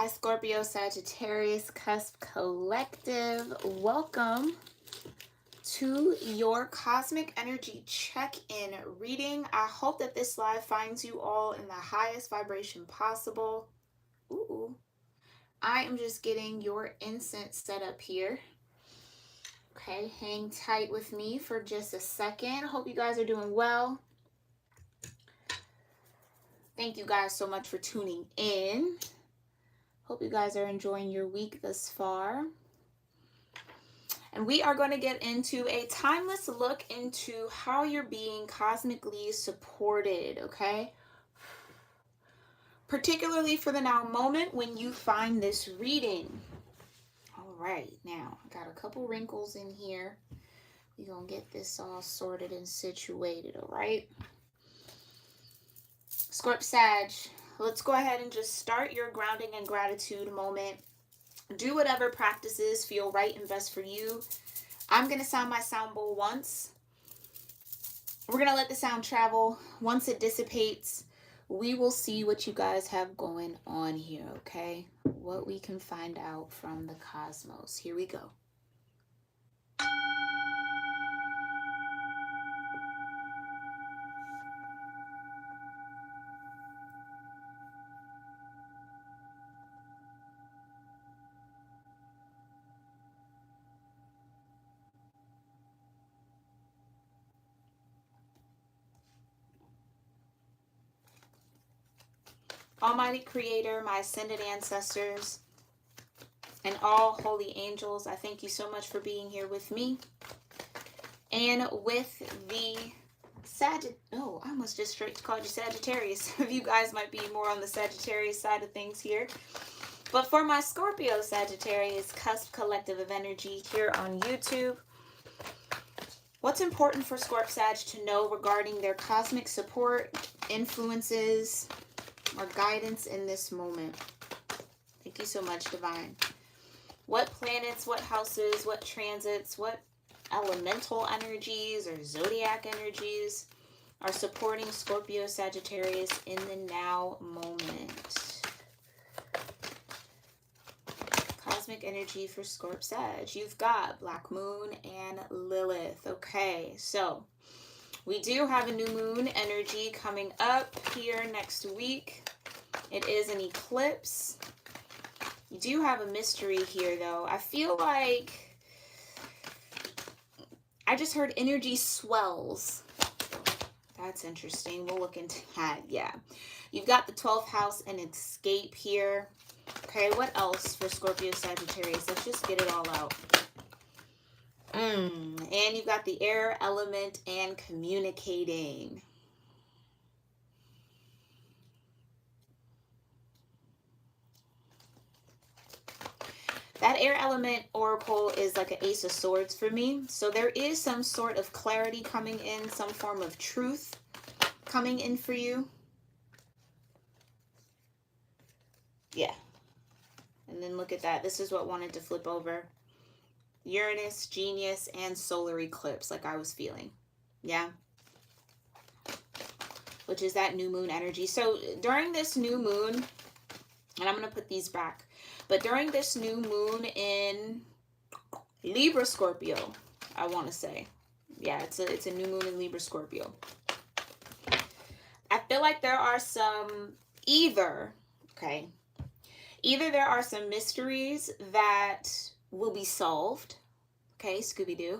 Hi, Scorpio-Sagittarius Cusp Collective. Welcome to your Cosmic Energy Check-In reading. I hope that this live finds you all in the highest vibration possible. Ooh. I am just getting your incense set up here. Okay, hang tight with me for just a second. Hope you guys are doing well. Thank you guys so much for tuning in. Hope you guys are enjoying your week thus far. And we are going to get into a timeless look into how you're being cosmically supported, okay? Particularly for the now moment when you find this reading. All right, now I got a couple wrinkles in here. We're going to get this all sorted and situated, all right? Scorp Sag, let's go ahead and just start your grounding and gratitude moment. Do whatever practices feel right and best for you. I'm going to sound my sound bowl once. We're going to let the sound travel. Once it dissipates, we will see what you guys have going on here, okay? What we can find out from the cosmos. Here we go. Almighty Creator, my ascended ancestors, and all holy angels, I thank you so much for being here with me. And with the I almost just straight called you Sagittarius. You guys might be more on the Sagittarius side of things here. But for my Scorpio-Sagittarius Cusp Collective of Energy here on YouTube, what's important for Scorp Sag to know regarding their cosmic support, influences, or guidance in this moment? Thank you so much, Divine. What planets, what houses, what transits, what elemental energies or zodiac energies are supporting Scorpio Sagittarius in the now moment? Cosmic energy for Scorp Sag. You've got Black Moon and Lilith. Okay, so we do have a new moon energy coming up here next week. It is an eclipse. You do have a mystery here, though. I feel like I just heard energy swells. That's interesting. We'll look into that. Yeah. You've got the 12th house and escape here. Okay, what else for Scorpio Sagittarius? Let's just get it all out. And you've got the air element and communicating. That air element oracle is like an ace of swords for me. So there is some sort of clarity coming in, some form of truth coming in for you. Yeah. And then look at that. This is what wanted to flip over. Uranus, Genius, and solar eclipse, like I was feeling. Yeah. Which is that new moon energy. So during this new moon, and I'm going to put these back, but during this new moon in Libra Scorpio, I want to say. Yeah, it's a new moon in Libra Scorpio. I feel like there are some either there are some mysteries that will be solved. Okay, Scooby-Doo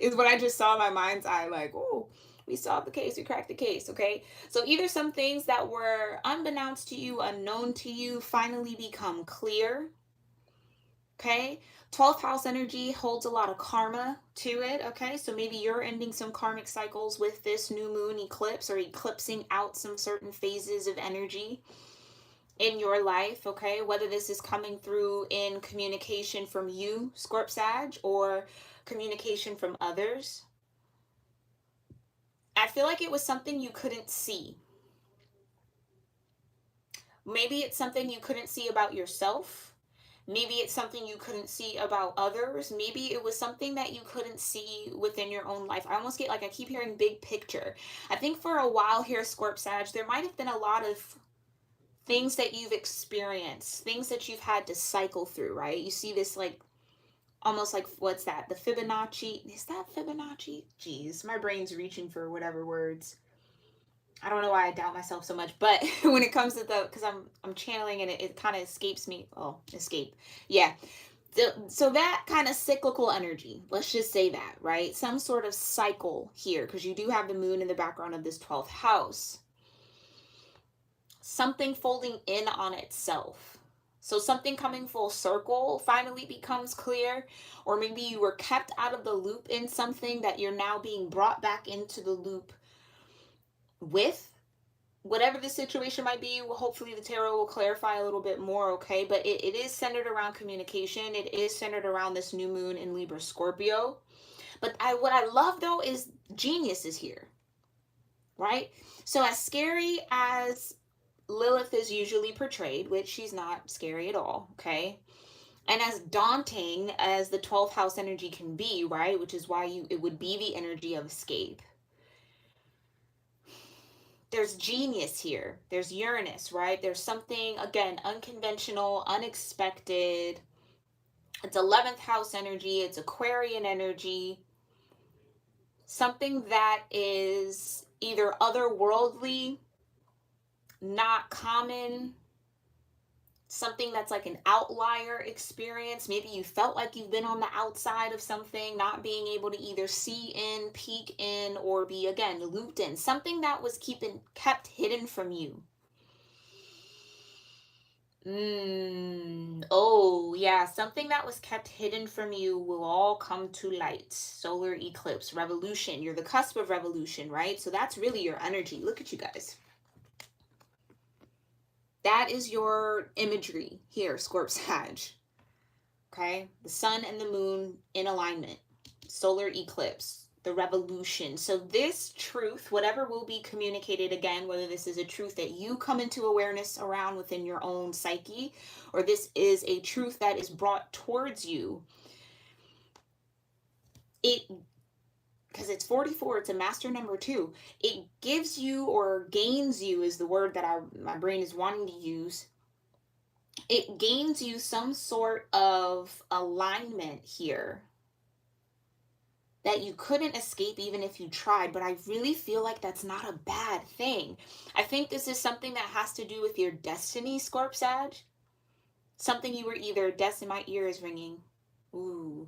is what I just saw in my mind's eye, like, oh, we solved the case, we cracked the case, okay? So either some things that were unbeknownst to you, unknown to you, finally become clear, okay? 12th house energy holds a lot of karma to it, okay? So maybe you're ending some karmic cycles with this new moon eclipse or eclipsing out some certain phases of energy in your life, okay? Whether this is coming through in communication from you, Scorp Sag, or communication from others. I feel like it was something you couldn't see. Maybe it's something you couldn't see about yourself. Maybe it's something you couldn't see about others. Maybe it was something that you couldn't see within your own life. I almost get like, I keep hearing big picture. I think for a while here, Scorp Sag, there might have been a lot of things that you've experienced, things that you've had to cycle through, right? You see this like almost like, what's that? The Fibonacci. Is that Fibonacci? Jeez, my brain's reaching for whatever words. I don't know why I doubt myself so much, but when it comes to the, because I'm channeling and it kind of escapes me. Oh, escape. Yeah. So that kind of cyclical energy, let's just say that, right? Some sort of cycle here, because you do have the moon in the background of this 12th house. Something folding in on itself. So something coming full circle finally becomes clear, or maybe you were kept out of the loop in something that you're now being brought back into the loop with. Whatever the situation might be, hopefully the tarot will clarify a little bit more, okay? But it is centered around communication. It is centered around this new moon in Libra Scorpio. But what I love, though, is genius is here, right? So as scary as Lilith is usually portrayed, which she's not scary at all, okay? And as daunting as the 12th house energy can be, right? Which is why it would be the energy of escape. There's genius here. There's Uranus, right? There's something, again, unconventional, unexpected. It's 11th house energy. It's Aquarian energy. Something that is either otherworldly, not common, something that's like an outlier experience. Maybe you felt like you've been on the outside of something, not being able to either see in, peek in, or be, again, looped in. Something that was kept hidden from you. Oh, yeah. Something that was kept hidden from you will all come to light. Solar eclipse, revolution. You're the cusp of revolution, right? So that's really your energy. Look at you guys. That is your imagery here, Scorp-Sag. Okay? The sun and the moon in alignment. Solar eclipse, the revolution. So this truth, whatever will be communicated, again, whether this is a truth that you come into awareness around within your own psyche, or this is a truth that is brought towards you, because it's 44, it's a master number 2. It gives you, or gains you is the word that my brain is wanting to use. It gains you some sort of alignment here that you couldn't escape even if you tried, but I really feel like that's not a bad thing. I think this is something that has to do with your destiny, Scorp-Sag. Something you were either destined, my ear is ringing. Ooh.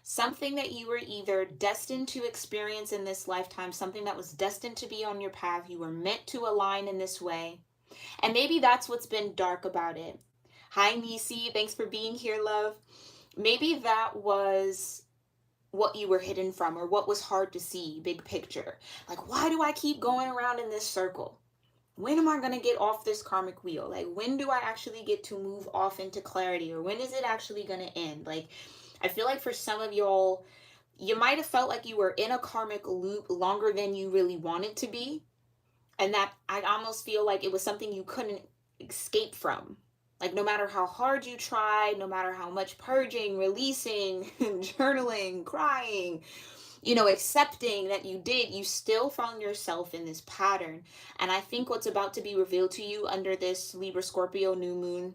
Something that you were either destined to experience in this lifetime, something that was destined to be on your path. You were meant to align in this way. And maybe that's what's been dark about it. Hi, Nisi. Thanks for being here, love. Maybe that was what you were hidden from, or what was hard to see, big picture. Like, why do I keep going around in this circle? When am I going to get off this karmic wheel? Like, when do I actually get to move off into clarity? Or when is it actually going to end? Like, I feel like for some of y'all, you might have felt like you were in a karmic loop longer than you really wanted to be. And that I almost feel like it was something you couldn't escape from. Like, no matter how hard you tried, no matter how much purging, releasing, journaling, crying, accepting that you did, you still found yourself in this pattern. And I think what's about to be revealed to you under this Libra Scorpio new moon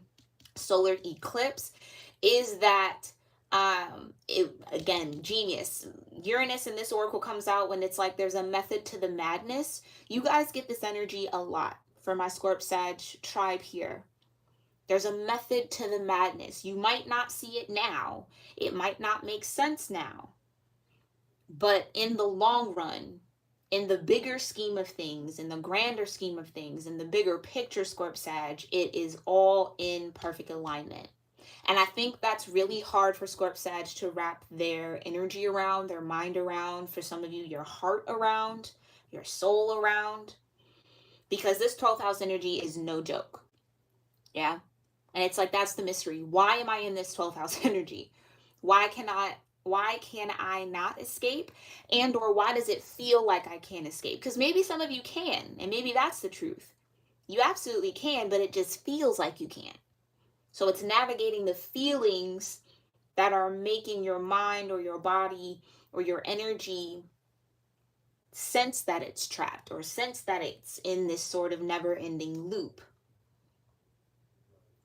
solar eclipse is that again, genius. Uranus in this oracle comes out when it's like there's a method to the madness. You guys get this energy a lot for my Scorp-Sag tribe here. There's a method to the madness. You might not see it now. It might not make sense now. But in the long run, in the bigger scheme of things, in the grander scheme of things, in the bigger picture, Scorp-Sag, it is all in perfect alignment. And I think that's really hard for Scorp-Sag to wrap their energy around, their mind around, for some of you, your heart around, your soul around, because this 12th house energy is no joke. Yeah. And it's like, that's the mystery. Why am I in this 12th house energy? Why can I not escape? And or why does it feel like I can't escape? Because maybe some of you can, and maybe that's the truth. You absolutely can, but it just feels like you can't. So it's navigating the feelings that are making your mind or your body or your energy sense that it's trapped, or sense that it's in this sort of never-ending loop.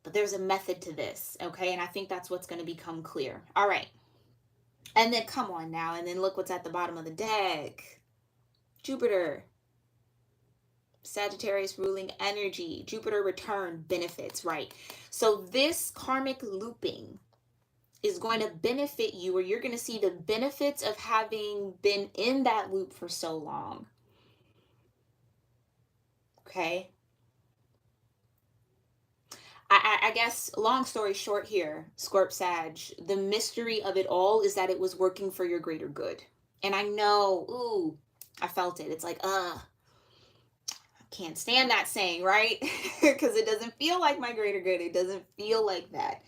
But there's a method to this, okay? And I think that's what's going to become clear. All right. And then come on now. And then look what's at the bottom of the deck. Jupiter. Sagittarius ruling energy. Jupiter return benefits, right? So this karmic looping is going to benefit you, or you're going to see the benefits of having been in that loop for so long. Okay? I guess, long story short here, Scorp Sag, the mystery of it all is that it was working for your greater good. And I know, ooh, I felt it. It's like, I can't stand that saying, right? Because it doesn't feel like my greater good. It doesn't feel like that.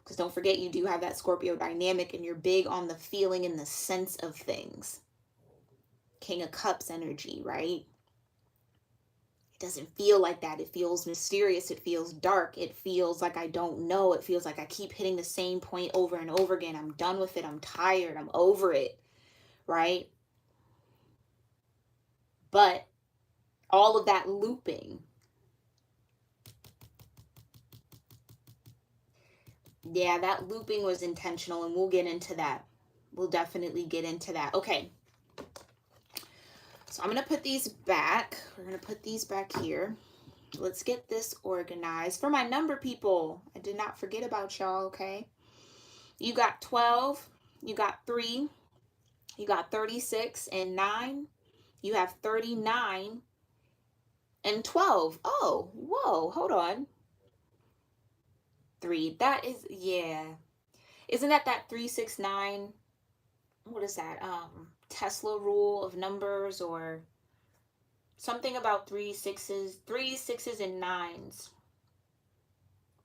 Because don't forget, you do have that Scorpio dynamic, and you're big on the feeling and the sense of things. King of Cups energy, right? It doesn't feel like that. It feels mysterious. It feels dark. It feels like I don't know. It feels like I keep hitting the same point over and over again. I'm done with it. I'm tired. I'm over it, right? But all of that looping, yeah, that looping was intentional, and we'll get into that. We'll definitely get into that. Okay. So I'm going to put these back. We're going to put these back here. Let's get this organized. For my number people, I did not forget about y'all, okay? You got 12, you got 3, you got 36 and 9. You have 39 and 12. Oh, whoa, hold on. 3. That is, yeah. Isn't that 369? What is that? Tesla rule of numbers, or something about 3 6s and 9s.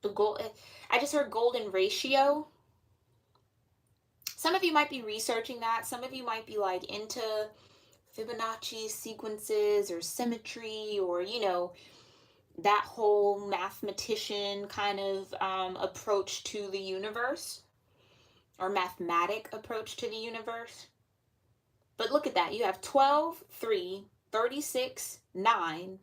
The goal, I just heard golden ratio. Some of you might be researching that. Some of you might be like into Fibonacci sequences or symmetry, or, you know, that whole mathematician kind of approach to the universe, or mathematic approach to the universe. But look at that. You have 12, 3, 36, 9,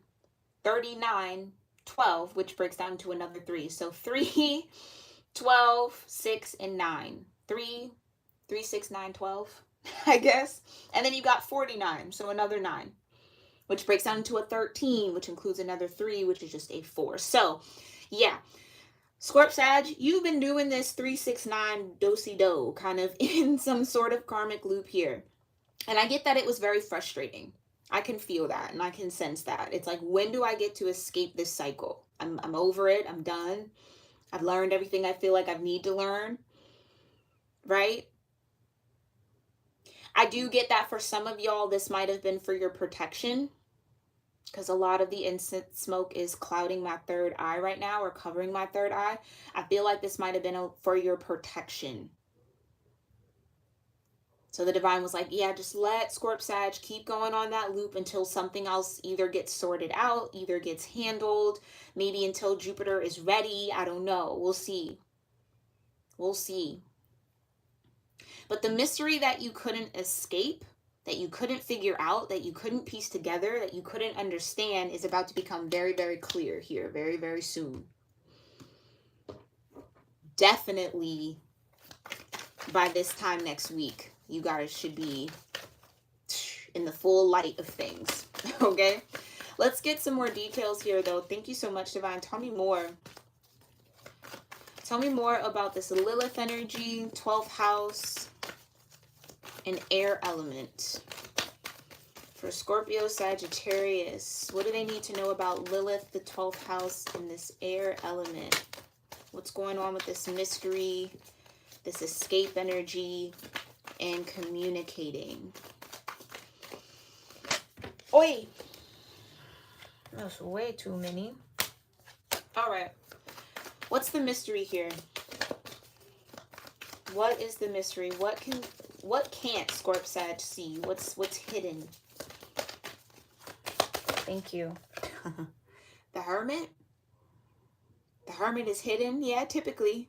39, 12, which breaks down to another 3. So 3, 12, 6, and 9. 3, 3, 6, 9, 12, I guess. And then you got 49, so another 9, which breaks down into a 13, which includes another 3, which is just a 4. So, yeah. Scorp Sag, you've been doing this 3, 6, 9 do-si-do, kind of in some sort of karmic loop here. And I get that it was very frustrating. I can feel that, and I can sense that. It's like, when do I get to escape this cycle? I'm over it. I'm done. I've learned everything I feel like I need to learn, right? I do get that for some of y'all, this might have been for your protection, because a lot of the incense smoke is clouding my third eye right now, or covering my third eye. I feel like this might have been for your protection. So the divine was like, yeah, just let Scorp Sag keep going on that loop until something else either gets sorted out, either gets handled, maybe until Jupiter is ready. I don't know. We'll see. We'll see. But the mystery that you couldn't escape, that you couldn't figure out, that you couldn't piece together, that you couldn't understand, is about to become very, very clear here very, very soon. Definitely by this time next week, you guys should be in the full light of things. Okay? Let's get some more details here, though. Thank you so much, Divine. Tell me more. Tell me more about this Lilith energy, 12th house, and air element. For Scorpio, Sagittarius, what do they need to know about Lilith, the 12th house, and this air element? What's going on with this mystery, this escape energy, and communicating? Oi! That's way too many. All right. What's the mystery here? What is the mystery? What can't Scorp Sag see? What's hidden? Thank you. The Hermit? The Hermit is hidden? Yeah, typically.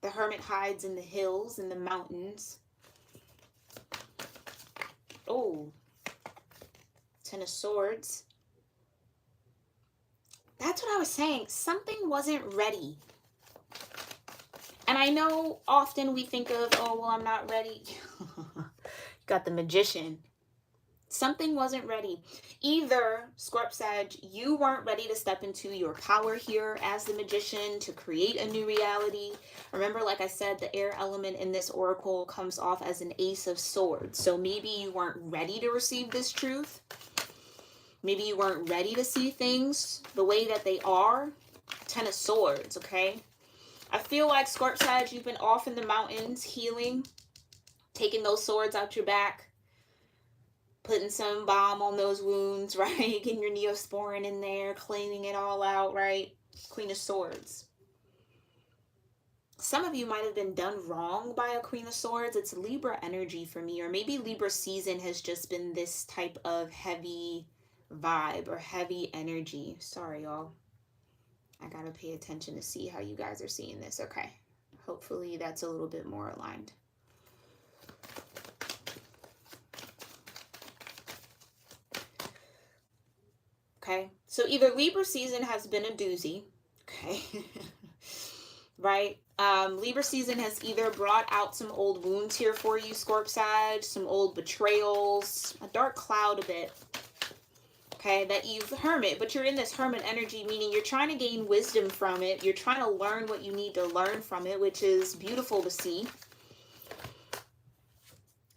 The Hermit hides in the hills and the mountains. Oh. 10 of Swords. That's what I was saying. Something wasn't ready. And I know often we think of, oh, well, I'm not ready. Got the Magician. Something wasn't ready. Either, Scorp-Sag, you weren't ready to step into your power here as the Magician to create a new reality. Remember, like I said, the air element in this oracle comes off as an Ace of Swords. So maybe you weren't ready to receive this truth. Maybe you weren't ready to see things the way that they are. Ten of Swords, okay? I feel like, Scorp-Sag, you've been off in the mountains healing, taking those swords out your back, putting some balm on those wounds, right? Getting your Neosporin in there, cleaning it all out, right? Queen of Swords. Some of you might have been done wrong by a Queen of Swords. It's Libra energy for me, or maybe Libra season has just been this type of heavy vibe or heavy energy. Sorry, y'all. I gotta pay attention to see how you guys are seeing this. Okay. Hopefully that's a little bit more aligned. Okay, so either Libra season has been a doozy, okay, right? Libra season has either brought out some old wounds here for you, Scorp-Sag, some old betrayals, a dark cloud a bit, okay, that you've hermit, but you're in this hermit energy, meaning you're trying to gain wisdom from it. You're trying to learn what you need to learn from it, which is beautiful to see.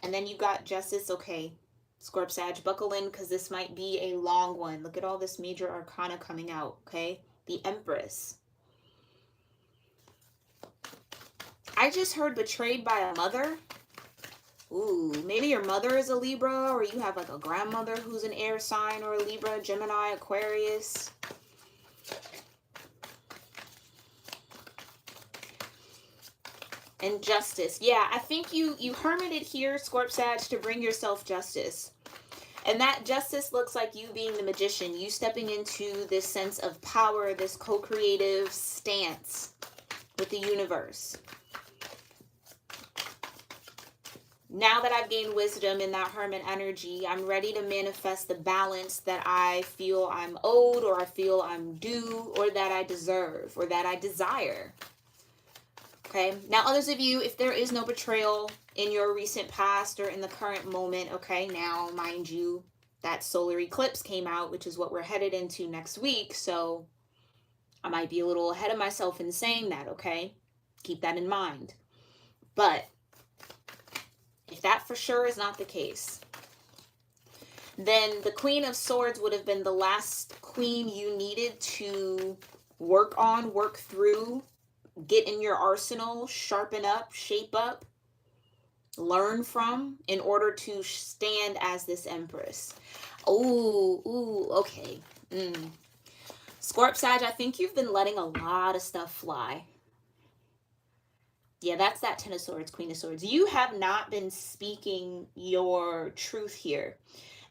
And then you got Justice, okay. Scorp-Sag, buckle in because this might be a long one. Look at all this major arcana coming out, okay? The Empress. I just heard betrayed by a mother. Ooh, maybe your mother is a Libra, or you have like a grandmother who's an air sign, or a Libra, Gemini, Aquarius. And Justice. Yeah, I think you hermited here, Scorp-Sag, to bring yourself justice. And that justice looks like you being the Magician, you stepping into this sense of power, this co-creative stance with the universe. Now that I've gained wisdom in that hermit energy, I'm ready to manifest the balance that I feel I'm owed, or I feel I'm due, or that I deserve, or that I desire. Okay, now others of you, if there is no betrayal in your recent past or in the current moment, okay, now mind you, that solar eclipse came out, which is what we're headed into next week, so I might be a little ahead of myself in saying that, okay? Keep that in mind. But if that for sure is not the case, then the Queen of Swords would have been the last queen you needed to work on, work through, get in your arsenal, sharpen up, shape up, learn from, in order to stand as this Empress. Ooh, okay. Scorp-Sag, I think you've been letting a lot of stuff fly. Yeah, that's that Ten of Swords, Queen of Swords. You have not been speaking your truth here.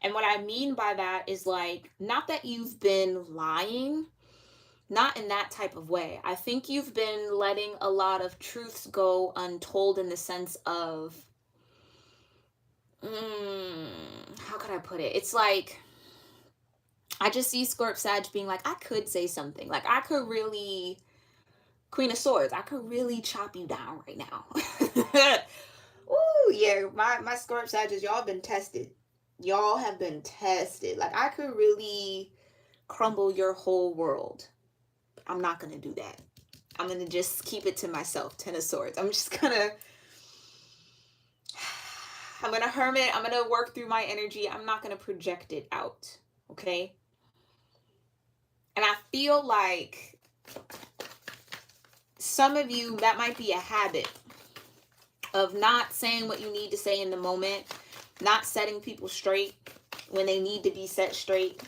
And what I mean by that is, like, not that you've been lying, not in that type of way. I think you've been letting a lot of truths go untold, in the sense of, how could I put it? It's like, I just see Scorp-Sag being like, I could say something. Like, I could really, Queen of Swords, I could really chop you down right now. Ooh, yeah, my Scorp-Sages, y'all have been tested. Y'all have been tested. Like, I could really crumble your whole world. I'm not going to do that. I'm going to just keep it to myself, Ten of Swords. I'm going to hermit. I'm going to work through my energy. I'm not going to project it out, okay? And I feel like some of you, that might be a habit of not saying what you need to say in the moment, not setting people straight when they need to be set straight.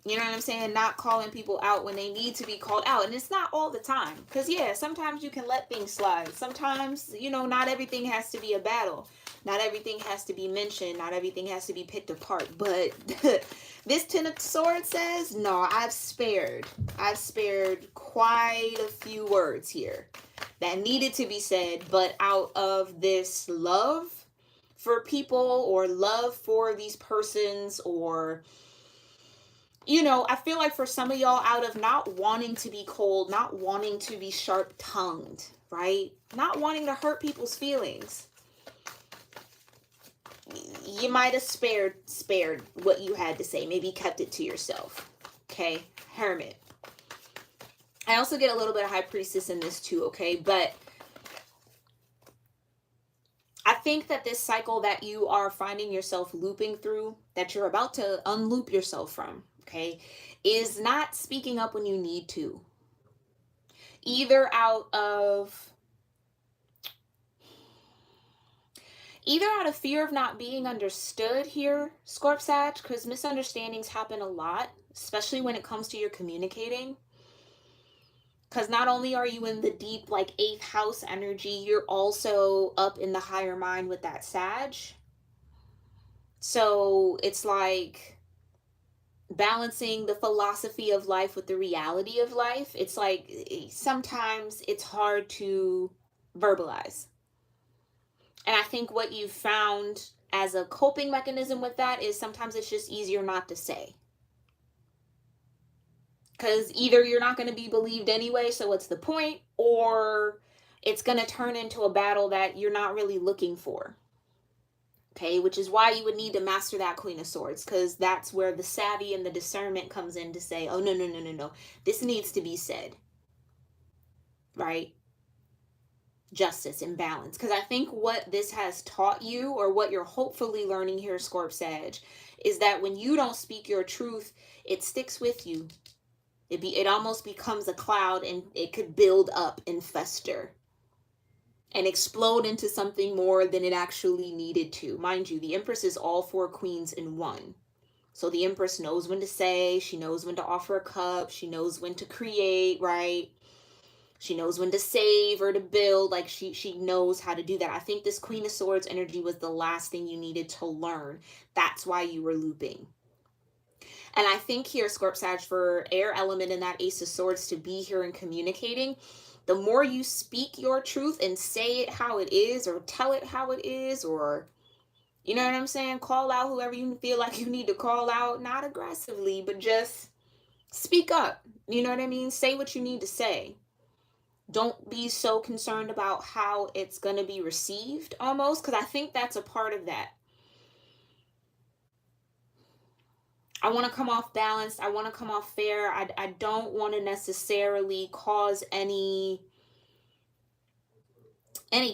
You know what I'm saying? Not calling people out when they need to be called out. And it's not all the time. Because, yeah, sometimes you can let things slide. Sometimes, you know, not everything has to be a battle. Not everything has to be mentioned. Not everything has to be picked apart. But this Ten of Swords says, no, I've spared quite a few words here that needed to be said. But out of this love for people, or love for these persons, or you know, I feel like for some of y'all, out of not wanting to be cold, not wanting to be sharp-tongued, right? Not wanting to hurt people's feelings, you might have spared what you had to say. Maybe kept it to yourself. Okay, Hermit. I also get a little bit of High Priestess in this too, okay? But I think that this cycle that you are finding yourself looping through, that you're about to unloop yourself from, okay, is not speaking up when you need to. Either out of fear of not being understood here, Scorp Sag, because misunderstandings happen a lot, especially when it comes to your communicating. Because not only are you in the deep, like, 8th house energy, you're also up in the higher mind with that Sag. So it's like balancing the philosophy of life with the reality of life. It's like sometimes it's hard to verbalize. And I think what you've found as a coping mechanism with that is sometimes it's just easier not to say. Because either you're not going to be believed anyway, so what's the point? Or it's going to turn into a battle that you're not really looking for. Okay, which is why you would need to master that Queen of Swords, because that's where the savvy and the discernment comes in to say, oh, no. This needs to be said. Right? Justice and balance. Because I think what this has taught you, or what you're hopefully learning here, Scorp Sag, is that when you don't speak your truth, it sticks with you. It almost becomes a cloud, and it could build up and fester and explode into something more than it actually needed to. Mind you, the Empress is all 4 queens in one. So the Empress knows when to say, she knows when to offer a cup, she knows when to create, right? She knows when to save or to build. Like, she knows how to do that. I think this Queen of Swords energy was the last thing you needed to learn. That's why you were looping. And I think here, Scorp Sag, for air element in that Ace of Swords to be here and communicating, the more you speak your truth and say it how it is, or tell it how it is, or, you know what I'm saying? Call out whoever you feel like you need to call out, not aggressively, but just speak up. You know what I mean? Say what you need to say. Don't be so concerned about how it's going to be received, almost, because I think that's a part of that. I want to come off balanced. I want to come off fair. I don't want to necessarily cause any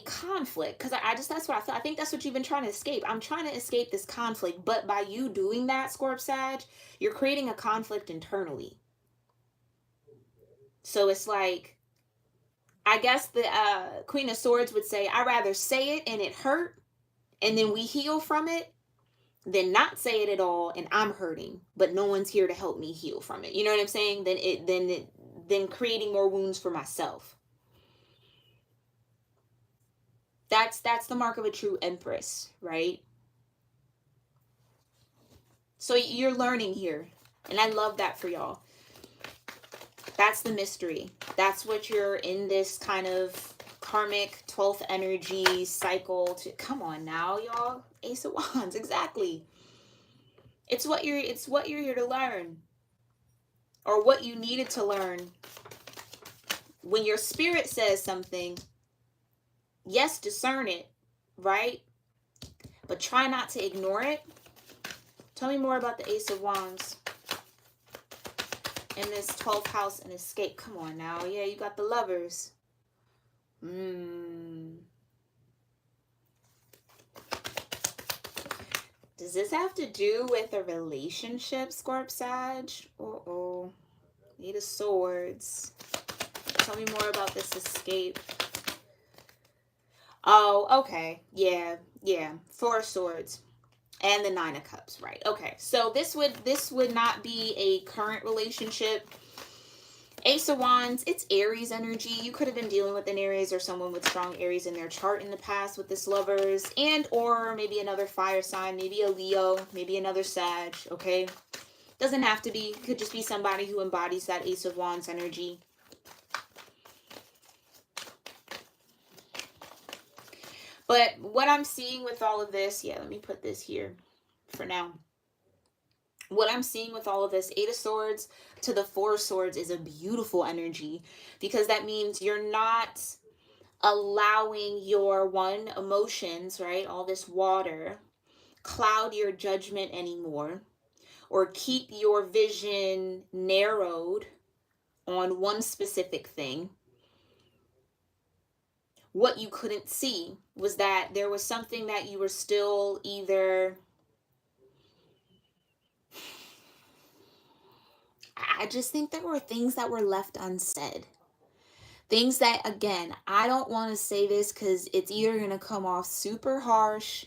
conflict, because I just, that's what I feel. I think that's what you've been trying to escape. I'm trying to escape this conflict, but by you doing that, Scorp Sag, you're creating a conflict internally. So it's like, I guess the Queen of Swords would say, I'd rather say it and it hurt, and then we heal from it, than not say it at all and I'm hurting, but no one's here to help me heal from it. You know what I'm saying? Then creating more wounds for myself. That's the mark of a true Empress, right? So you're learning here, and I love that for y'all. That's the mystery. That's what you're in this kind of karmic 12th energy cycle to. Come on now, y'all. Ace of Wands, exactly. It's what you're here to learn, or what you needed to learn. When your spirit says something, yes, discern it, right? But try not to ignore it. Tell me more about the Ace of Wands in this 12th house and escape. Come on now. Yeah, you got the Lovers. Does this have to do with a relationship, Scorp Sag? Uh-oh. Eight of Swords. Tell me more about this escape. Oh, okay. Yeah. Four of Swords. And the Nine of Cups, right? Okay. So this would not be a current relationship. Ace of Wands, it's Aries energy. You could have been dealing with an Aries or someone with strong Aries in their chart in the past with this Lovers, and or maybe another fire sign, maybe a Leo, maybe another Sag, okay? Doesn't have to be. Could just be somebody who embodies that Ace of Wands energy. But what I'm seeing with all of this, yeah, let me put this here for now. what I'm seeing with all of this, Eight of Swords to the Four of Swords is a beautiful energy, because that means you're not allowing your emotions, right? All this water cloud your judgment anymore, or keep your vision narrowed on one specific thing. What you couldn't see was that there was something that you were still either, I just think there were things that were left unsaid. Things that, again, I don't want to say this because it's either going to come off super harsh,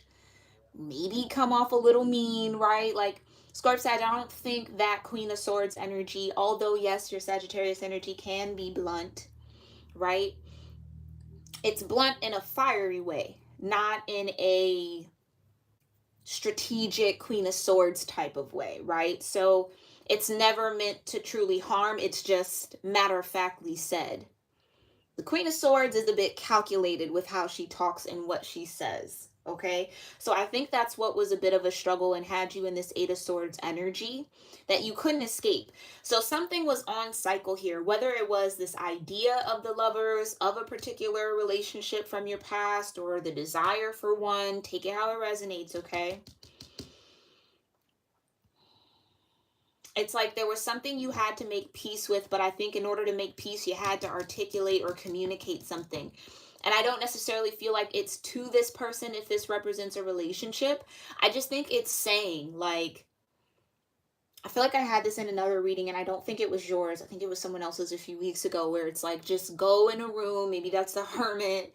maybe come off a little mean, right? Like, Scorpio Sag, I don't think that Queen of Swords energy, although yes, your Sagittarius energy can be blunt, right? It's blunt in a fiery way, not in a strategic Queen of Swords type of way, right? So it's never meant to truly harm. It's just matter-of-factly said. The Queen of Swords is a bit calculated with how she talks and what she says, okay? So I think that's what was a bit of a struggle and had you in this Eight of Swords energy that you couldn't escape. So something was on cycle here, whether it was this idea of the lovers, of a particular relationship from your past, or the desire for one. Take it how it resonates, okay? It's like there was something you had to make peace with, but I think in order to make peace, you had to articulate or communicate something. And I don't necessarily feel like it's to this person if this represents a relationship. I just think it's saying, like, I feel like I had this in another reading, and I don't think it was yours. I think it was someone else's a few weeks ago, where it's like, just go in a room, maybe that's the hermit,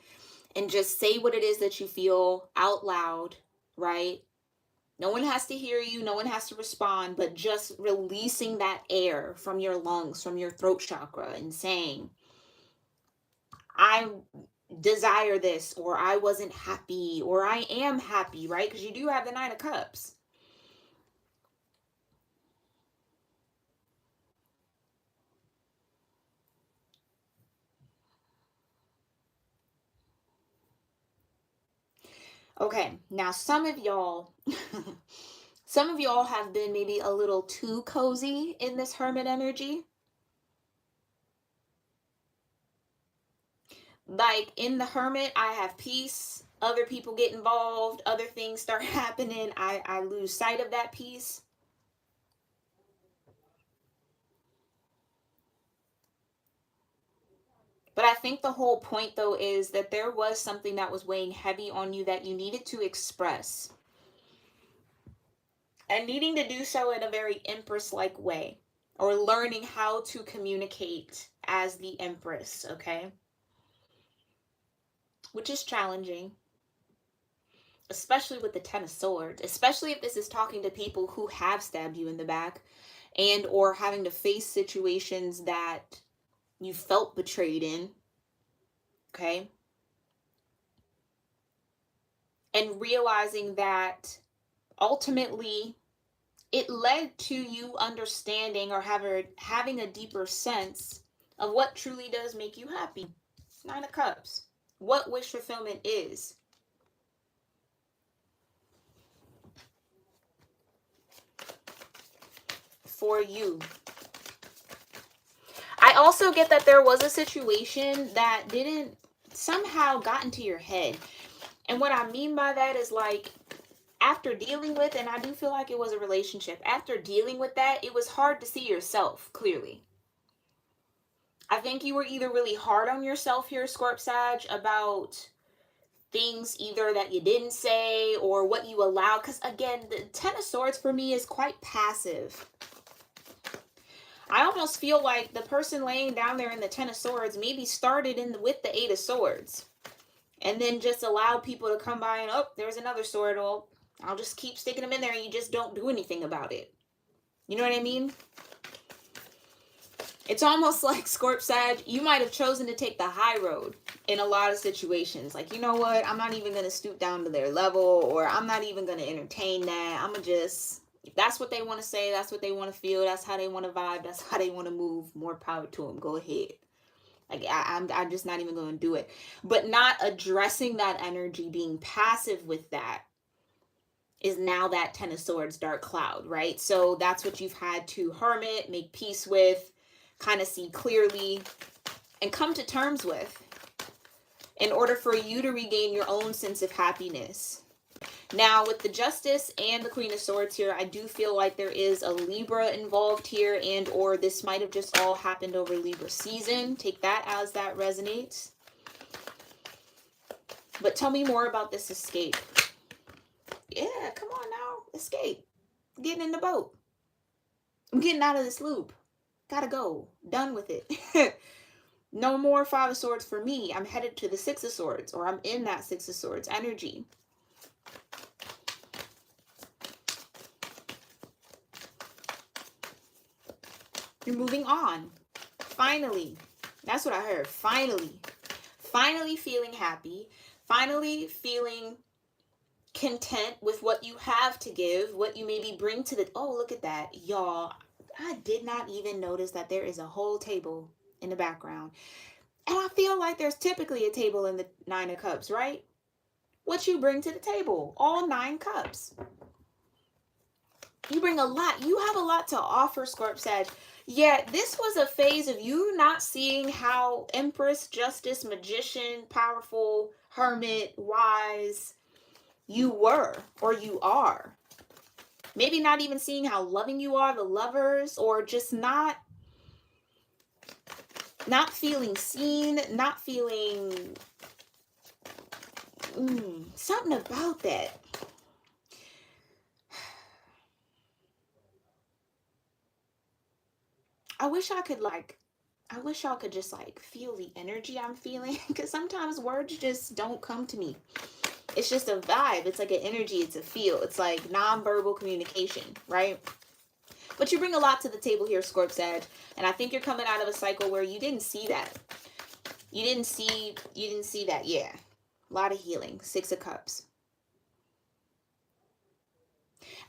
and just say what it is that you feel out loud, right? No one has to hear you. No one has to respond, but just releasing that air from your lungs, from your throat chakra, and saying, I desire this, or I wasn't happy, or I am happy, right? Because you do have the Nine of Cups. Okay, now some of y'all have been maybe a little too cozy in this hermit energy. Like, in the hermit, I have peace. Other people get involved. Other things start happening. I lose sight of that peace. But I think the whole point, though, is that there was something that was weighing heavy on you that you needed to express. And needing to do so in a very Empress-like way. Or learning how to communicate as the Empress, okay? Which is challenging. Especially with the Ten of Swords. Especially if this is talking to people who have stabbed you in the back. And or having to face situations that you felt betrayed in. Okay? And realizing that ultimately it led to you understanding or having a deeper sense of what truly does make you happy. Nine of Cups. What wish fulfillment is. For you. I also get that there was a situation that didn't somehow got into your head. And what I mean by that is, like, after dealing with, and I do feel like it was a relationship, after dealing with that, it was hard to see yourself clearly. I think you were either really hard on yourself here, Scorp Sag, about things either that you didn't say or what you allowed. Because again, the Ten of Swords for me is quite passive. I almost feel like the person laying down there in the Ten of Swords maybe started with the Eight of Swords. And then just allowed people to come by and, oh, there's another sword. Well, I'll just keep sticking them in there and you just don't do anything about it. You know what I mean? It's almost like, Scorp Sag, you might have chosen to take the high road in a lot of situations. Like, you know what? I'm not even going to stoop down to their level, or I'm not even going to entertain that. I'm going to just, if that's what they want to say, that's what they want to feel, that's how they want to vibe, that's how they want to move, more power to them. Go ahead. Like, I'm just not even going to do it. But not addressing that energy, being passive with that, is now that 10 of Swords dark cloud, right? So that's what you've had to hermit, make peace with, kind of see clearly, and come to terms with in order for you to regain your own sense of happiness. Now, with the Justice and the Queen of Swords here, I do feel like there is a Libra involved here, and or this might have just all happened over Libra season. Take that as that resonates. But tell me more about this escape. Yeah, come on now. Escape. Getting in the boat. I'm getting out of this loop. Gotta go. Done with it. No more Five of Swords for me. I'm headed to the Six of Swords, or I'm in that Six of Swords energy. You're moving on. Finally. That's what I heard. Finally. Finally feeling happy. Finally feeling content with what you have to give, what you maybe bring to the... Oh, look at that. Y'all, I did not even notice that there is a whole table in the background. And I feel like there's typically a table in the Nine of Cups, right? What you bring to the table. All 9 cups. You bring a lot. You have a lot to offer, Scorp-Sag. Yeah, this was a phase of you not seeing how Empress, Justice, Magician, Powerful, Hermit, Wise you were or you are. Maybe not even seeing how loving you are, the Lovers, or just not feeling seen, not feeling something about that. I wish y'all could just like feel the energy I'm feeling, because sometimes words just don't come to me. It's just a vibe. It's like an energy. It's a feel. It's like nonverbal communication, right? But you bring a lot to the table here, Scorp-Sag. And I think you're coming out of a cycle where you didn't see that. You didn't see that. Yeah. A lot of healing. 6 of Cups.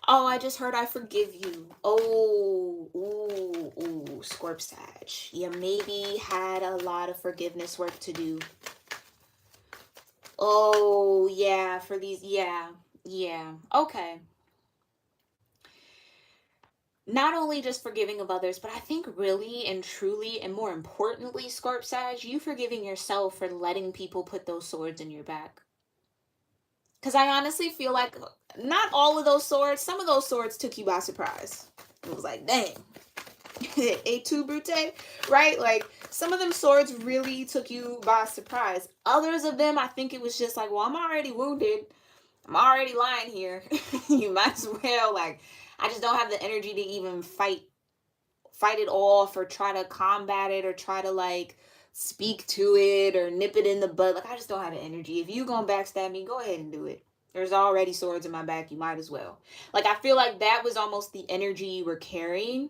Oh, I just heard I forgive you. Oh, ooh, Scorp-Sag. You maybe had a lot of forgiveness work to do. Oh, yeah, for these, yeah, okay. Not only just forgiving of others, but I think really and truly, and more importantly, Scorp-Sag, you forgiving yourself for letting people put those swords in your back. Because I honestly feel like not all of those swords, some of those swords took you by surprise. It was like, dang, et tu, Brute, right? Like, some of them swords really took you by surprise. Others of them, I think it was just like, well, I'm already wounded. I'm already lying here. You might as well, like, I just don't have the energy to even fight it off or try to combat it or try to, like, speak to it or nip it in the bud. Like, I just don't have the energy. If you gonna backstab me, go ahead and do it. There's already swords in my back. You might as well. Like, I feel like that was almost the energy you were carrying.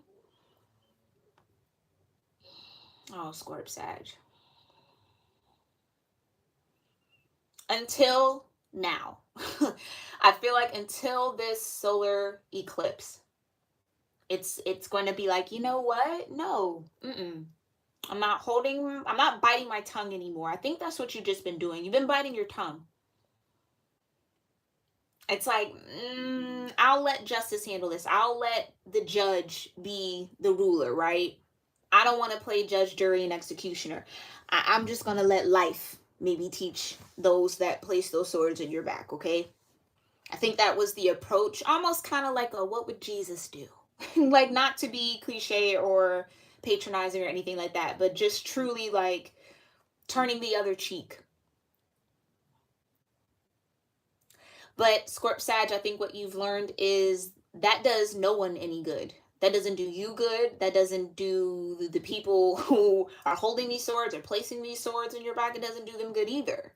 Oh, Scorp-Sag. Until now. I feel like until this solar eclipse, it's going to be like, you know what? No. I'm not biting my tongue anymore. I think that's what you've just been doing. You've been biting your tongue. It's like, I'll let justice handle this. I'll let the judge be the ruler, right? I don't want to play judge, jury, and executioner. I'm just going to let life maybe teach those that place those swords in your back, okay? I think that was the approach, almost kind of like a what would Jesus do? Like, not to be cliche or patronizing or anything like that, but just truly like turning the other cheek. But Scorp-Sag, I think what you've learned is that does no one any good. That doesn't do you good. That doesn't do the people who are holding these swords or placing these swords in your back. It doesn't do them good either.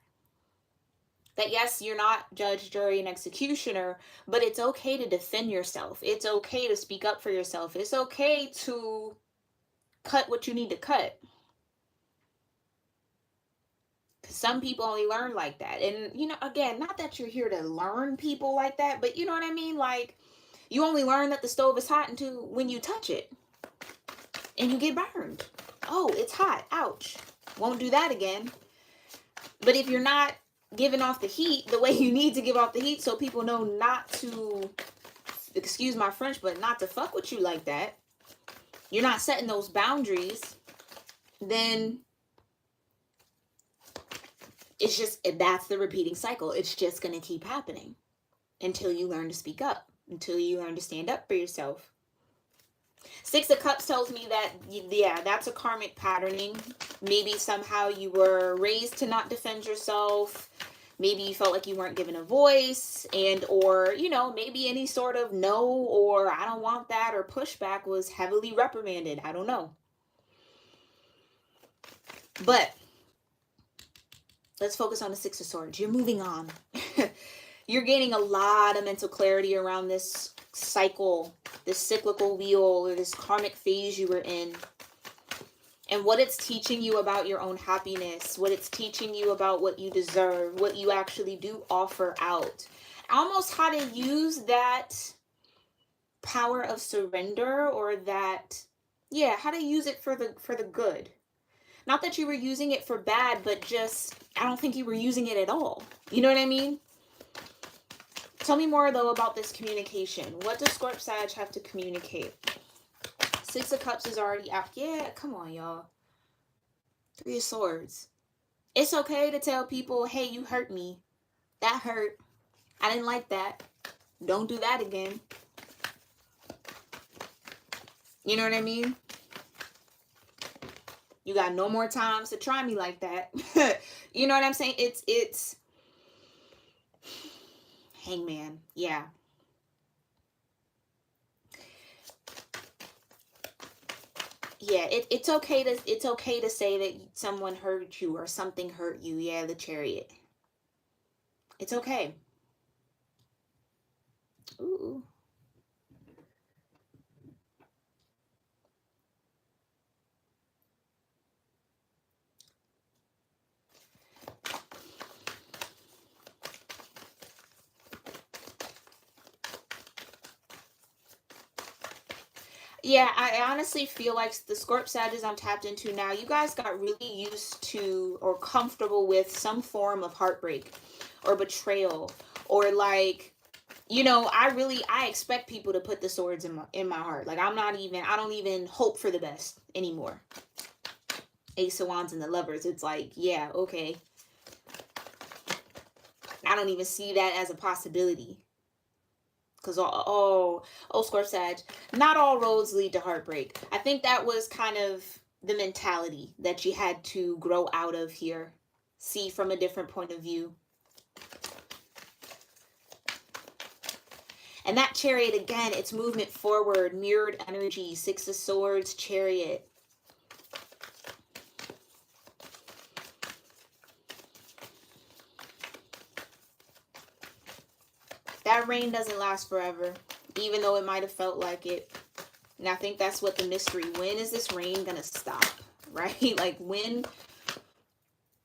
That yes, you're not judge, jury, and executioner, but it's okay to defend yourself. It's okay to speak up for yourself. It's okay to cut what you need to cut. Some people only learn like that. And, you know, again, not that you're here to learn people like that, but you know what I mean? Like, you only learn that the stove is hot until when you touch it and you get burned. Oh, it's hot. Ouch. Won't do that again. But if you're not giving off the heat the way you need to give off the heat so people know not to, excuse my French, but not to fuck with you like that, you're not setting those boundaries, then it's just, that's the repeating cycle. It's just going to keep happening until you learn to speak up, until you learn to stand up for yourself. Six of Cups tells me that, yeah, that's a karmic patterning. Maybe somehow you were raised to not defend yourself. Maybe you felt like you weren't given a voice, and or, you know, maybe any sort of no or I don't want that or pushback was heavily reprimanded. I don't know. But let's focus on the Six of Swords. You're moving on. You're gaining a lot of mental clarity around this cycle, this cyclical wheel, or this karmic phase you were in. And what it's teaching you about your own happiness, what it's teaching you about what you deserve, what you actually do offer out. Almost how to use that power of surrender, or that, yeah, how to use it for the good. Not that you were using it for bad, but just, I don't think you were using it at all. You know what I mean? Tell me more, though, about this communication. What does Scorp-Sag have to communicate? Six of Cups is already out. Yeah, come on, y'all. Three of Swords. It's okay to tell people, hey, you hurt me. That hurt. I didn't like that. Don't do that again. You know what I mean? You got no more times to try me like that. You know what I'm saying? It's Hangman. Yeah. Yeah, it's okay to say that someone hurt you or something hurt you. Yeah, the Chariot. It's okay. Ooh. Yeah, I honestly feel like the Scorp-Sages I'm tapped into now, you guys got really used to or comfortable with some form of heartbreak or betrayal, or like, you know, I expect people to put the swords in my heart. Like, I don't even hope for the best anymore. Ace of Wands and the Lovers, it's like, yeah, okay. I don't even see that as a possibility. Because, Scorp-Sag, not all roads lead to heartbreak. I think that was kind of the mentality that you had to grow out of here. See from a different point of view. And that Chariot, again, it's movement forward, mirrored energy, Six of Swords, Chariot. That rain doesn't last forever, even though it might have felt like it. And I think that's what the mystery, when is this rain going to stop, right? Like, when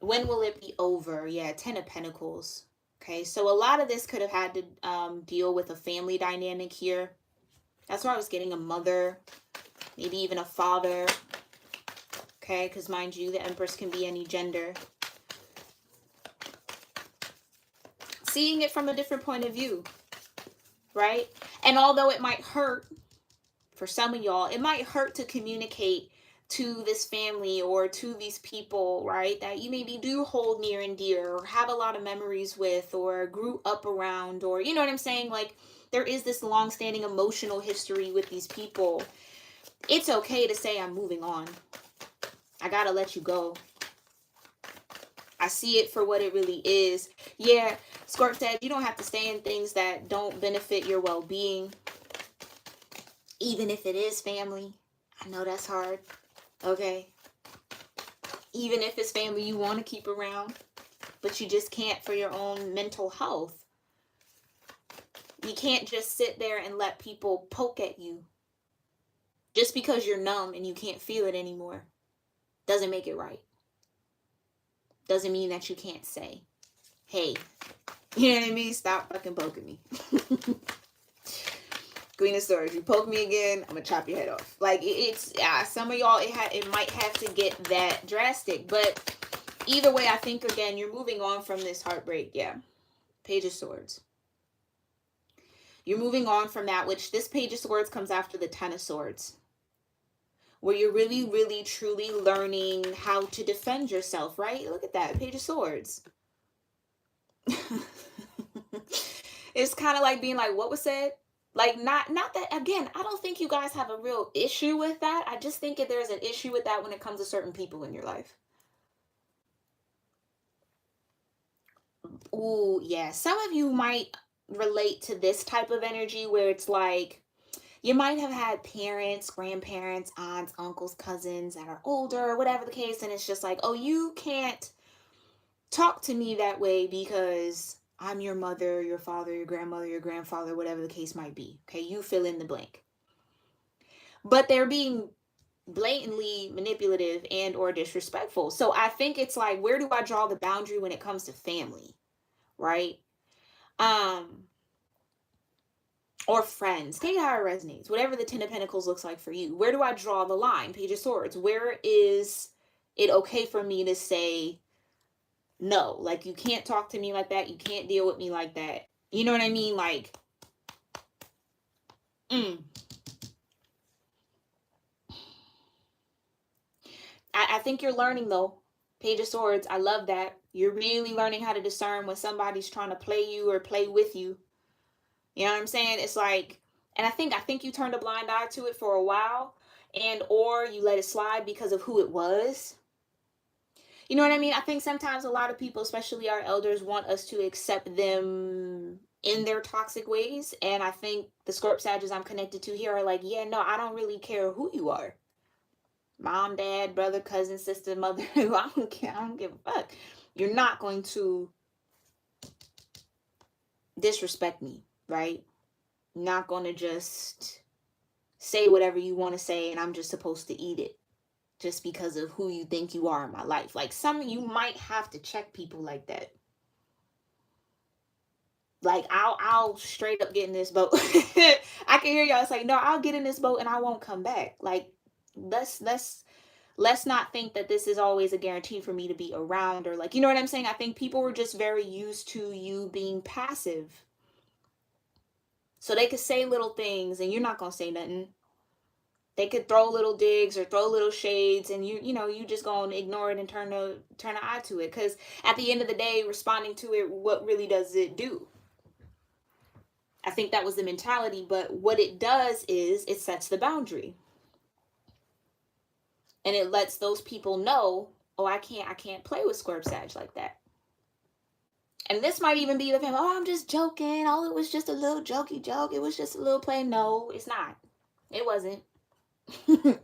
will it be over? Yeah, Ten of Pentacles. Okay, so a lot of this could have had to deal with a family dynamic here. That's why I was getting a mother, maybe even a father. Okay, because mind you, the Empress can be any gender. Seeing it from a different point of view, right? And although it might hurt for some of y'all, it might hurt to communicate to this family or to these people, right, that you maybe do hold near and dear or have a lot of memories with or grew up around, or, you know what I'm saying? Like, there is this long-standing emotional history with these people. It's okay to say, I'm moving on. I gotta let you go. I see it for what it really is. Yeah, Scorp-Sag, you don't have to stay in things that don't benefit your well-being. Even if it is family. I know that's hard. Okay? Even if it's family you want to keep around, but you just can't for your own mental health. You can't just sit there and let people poke at you. Just because you're numb and you can't feel it anymore doesn't make it right. Doesn't mean that you can't say, hey, you know what I mean? Stop fucking poking me. Queen of Swords, you poke me again, I'm gonna chop your head off. Like, it's some of y'all, it might have to get that drastic. But either way, I think, again, you're moving on from this heartbreak. Yeah. Page of Swords. You're moving on from that, which this Page of Swords comes after the Ten of Swords, where you're really, really, truly learning how to defend yourself, right? Look at that, Page of Swords. It's kind of like being like, what was said? Like, not that, again, I don't think you guys have a real issue with that. I just think that there's an issue with that when it comes to certain people in your life. Ooh, yeah. Some of you might relate to this type of energy where it's like, you might have had parents, grandparents, aunts, uncles, cousins that are older, or whatever the case, and it's just like, oh, you can't talk to me that way because I'm your mother, your father, your grandmother, your grandfather, whatever the case might be. Okay, you fill in the blank. But they're being blatantly manipulative and or disrespectful. So I think it's like, where do I draw the boundary when it comes to family, right? Or friends. Take it how it resonates. Whatever the Ten of Pentacles looks like for you. Where do I draw the line? Page of Swords. Where is it okay for me to say no? Like, you can't talk to me like that. You can't deal with me like that. You know what I mean? Like, I think you're learning, though. Page of Swords. I love that. You're really learning how to discern when somebody's trying to play you or play with you. You know what I'm saying? It's like, and I think you turned a blind eye to it for a while, and or you let it slide because of who it was. You know what I mean? I think sometimes a lot of people, especially our elders, want us to accept them in their toxic ways. And I think the Scorp-Sagittarius I'm connected to here are like, yeah, no, I don't really care who you are. Mom, dad, brother, cousin, sister, mother. I don't care. I don't give a fuck. You're not going to disrespect me, right? Not going to just say whatever you want to say and I'm just supposed to eat it just because of who you think you are in my life. Like, some, you might have to check people like that. Like, I'll straight up get in this boat. I can hear y'all. It's like, no, I'll get in this boat and I won't come back. Like, let's not think that this is always a guarantee for me to be around, or like, you know what I'm saying? I think people were just very used to you being passive. So they could say little things and you're not going to say nothing. They could throw little digs or throw little shades, and you just gonna ignore it and turn an eye to it. Because at the end of the day, responding to it, what really does it do? I think that was the mentality, but what it does is it sets the boundary. And it lets those people know, oh, I can't play with Scorp-Sag like that. And this might even be the family, oh, I'm just joking. Oh, it was just a little jokey joke. It was just a little play. No, it's not. It wasn't. And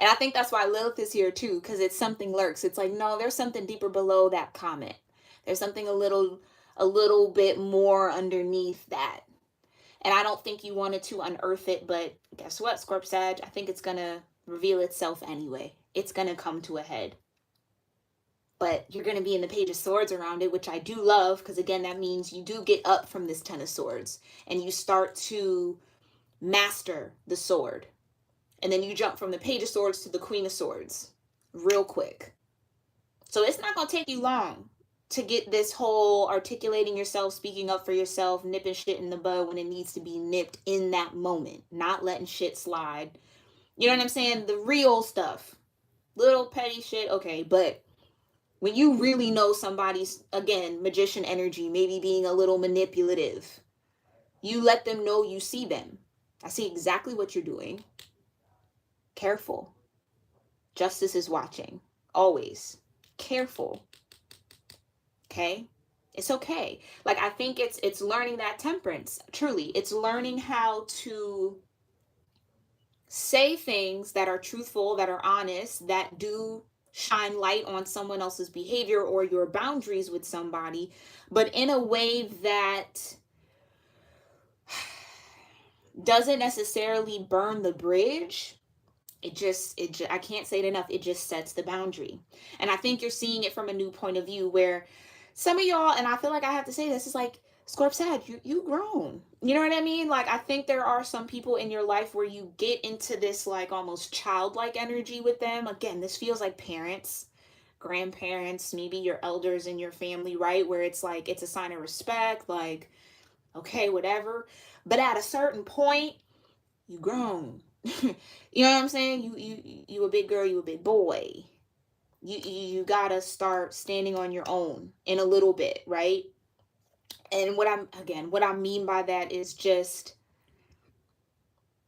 I think that's why Lilith is here too, because it's something lurks. It's like, no, there's something deeper below that comment. There's something a little bit more underneath that. And I don't think you wanted to unearth it, but guess what, Scorp-Sag? I think it's going to reveal itself anyway. It's going to come to a head. But you're going to be in the Page of Swords around it, which I do love, because again, that means you do get up from this Ten of Swords and you start to master the sword. And then you jump from the Page of Swords to the Queen of Swords real quick. So it's not going to take you long to get this whole articulating yourself, speaking up for yourself, nipping shit in the bud when it needs to be nipped in that moment. Not letting shit slide. You know what I'm saying? The real stuff. Little petty shit, okay. But when you really know somebody's, again, magician energy, maybe being a little manipulative, you let them know you see them. I see exactly what you're doing. Careful. Justice is watching. Always. Careful. Okay? It's okay. Like, I think it's learning that temperance. Truly. It's learning how to say things that are truthful, that are honest, that do shine light on someone else's behavior or your boundaries with somebody, but in a way that doesn't necessarily burn the bridge. I can't say it enough. It just sets the boundary. And I think you're seeing it from a new point of view where some of y'all, and I feel like I have to say this, is like, Scorp-Sag, you grown. You know what I mean? Like, I think there are some people in your life where you get into this like almost childlike energy with them. Again, this feels like parents. grandparents, maybe your elders in your family, right? Where it's like, it's a sign of respect, like, okay, whatever. But at a certain point, you grown. You know what I'm saying? You a big girl, you a big boy. You gotta start standing on your own in a little bit, right? And what I mean by that is just,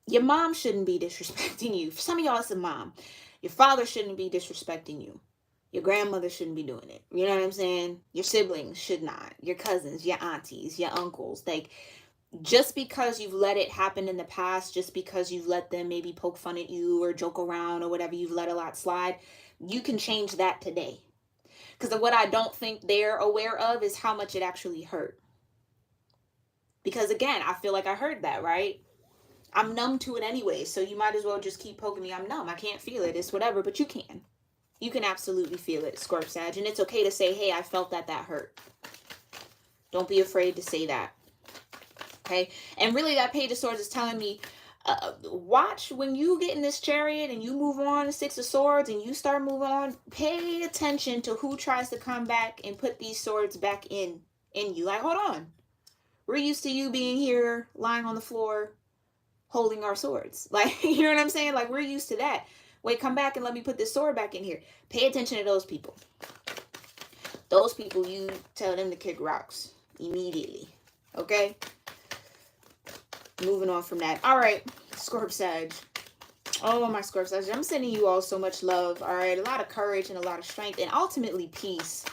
your mom shouldn't be disrespecting you. For some of y'all, it's a mom. Your father shouldn't be disrespecting you. Your grandmother shouldn't be doing it. You know what I'm saying? Your siblings should not. Your cousins, your aunties, your uncles. Like, just because you've let it happen in the past, just because you've let them maybe poke fun at you or joke around or whatever, you've let a lot slide, you can change that today. Because what I don't think they're aware of is how much it actually hurt. Because again, I feel like I heard that, right? I'm numb to it anyway, so you might as well just keep poking me. I'm numb. I can't feel it. It's whatever, but you can. You can absolutely feel it, Scorp Sag. And it's okay to say, hey, I felt that hurt. Don't be afraid to say that. Okay? And really, that Page of Swords is telling me, watch when you get in this Chariot and you move on to Six of Swords and you start moving on, pay attention to who tries to come back and put these swords back in you. Like, hold on. We're used to you being here, lying on the floor, holding our swords. Like, you know what I'm saying? Like, we're used to that. Wait, come back and let me put this sword back in here. Pay attention to those people. Those people, you tell them to kick rocks immediately. Okay? Moving on from that. All right, Scorp Sag. Oh, my Scorp Sag. I'm sending you all so much love. All right, a lot of courage and a lot of strength and ultimately peace.